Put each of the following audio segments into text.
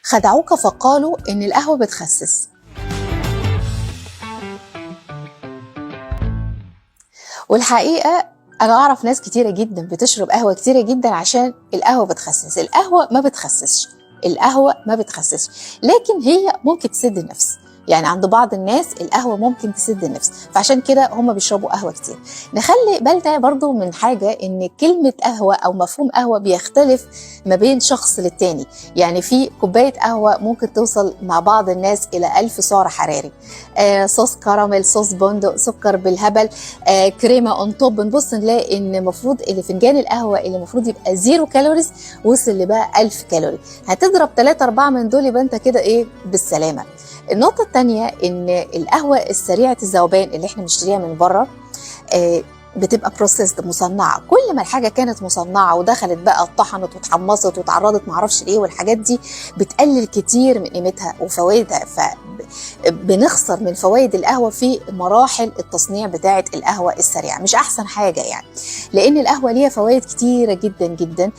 خدعوك فقالوا إن القهوة بتخسس. والحقيقة أنا أعرف ناس كتيرة جدا بتشرب قهوة كتيرة جدا عشان القهوة بتخسس. القهوة ما بتخسسش، القهوة ما بتخسسش، لكن هي ممكن تسد النفس. يعني عند بعض الناس القهوة ممكن تسد النفس، فعشان كده هم بيشربوا قهوة كتير. نخلي بالنا برضو من حاجة، إن كلمة قهوة أو مفهوم قهوة بيختلف ما بين شخص للتاني. يعني في كوباية قهوة ممكن توصل مع بعض الناس إلى 1000 سعر حراري، صوص كراميل، صوص بندق، سكر بالهبل، كريمة اون توب. نبص نلاقي إن المفروض اللي فنجان القهوة اللي المفروض يبقى 0 كالوريز وصل لبقى 1000 كالوري. هتضرب 3-4 من دول يبقى أنت كده إيه بالسلامة. النقطة التانية إن القهوة السريعة الذوبان اللي احنا بنشتريها من بره بتبقى بروسيسد، مصنعة. كل ما الحاجة كانت مصنعة ودخلت بقى اتطحنت واتحمصت واتعرضت معرفش ليه، والحاجات دي بتقلل كتير من قيمتها وفوائدها. فبنخسر من فوائد القهوة في مراحل التصنيع بتاعة القهوة السريعة. مش أحسن حاجة يعني، لأن القهوة ليها فوائد كتيرة جدا جدا،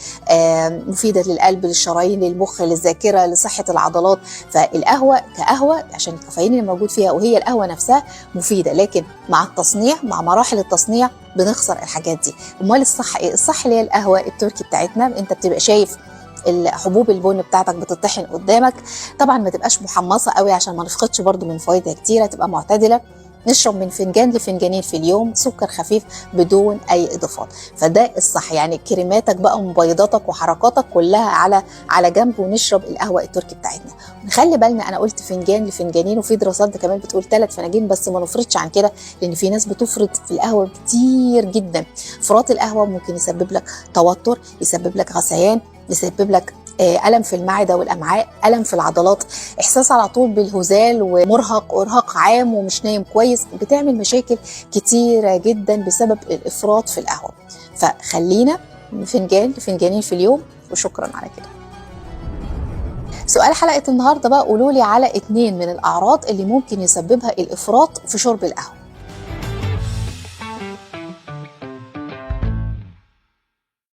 مفيدة للقلب، للشرايين، للمخ، للذاكرة، لصحة العضلات. فالقهوة كقهوة عشان الكافيين اللي موجود فيها، وهي القهوة نفسها مفيدة، لكن مع التصنيع، مع مراحل التصنيع بنخسر الحاجات دي. امال الصح ايه؟ الصح اللي هي القهوه التركي بتاعتنا. انت بتبقى شايف الحبوب البن بتاعتك بتطحن قدامك، طبعا ما تبقاش محمصه قوي عشان ما نفقدش برضو من فوائدها كتيره، تبقى معتدله. نشرب من فنجان لفنجانين في اليوم، سكر خفيف بدون اي اضافات. فده الصح. يعني كريماتك بقى ومبيضاتك وحركاتك كلها على جنب، ونشرب القهوه التركي بتاعتنا. نخلي بالنا، انا قلت فنجان لفنجانين، وفي دراسات كمان بتقول 3 فناجين، بس ما نفرطش عن كده، لان في ناس بتفرط في القهوه كتير جدا. فرط القهوه ممكن يسبب لك توتر، يسبب لك غثيان، يسبب لك ألم في المعدة والأمعاء، ألم في العضلات، إحساس على طول بالهزال، ومرهق وإرهاق عام، ومش نايم كويس. بتعمل مشاكل كتيرة جدا بسبب الإفراط في القهوة. فخلينا من فنجان لفنجانين في اليوم، وشكرا على كده. سؤال حلقة النهاردة بقى، قولولي على 2 من الأعراض اللي ممكن يسببها الإفراط في شرب القهوة.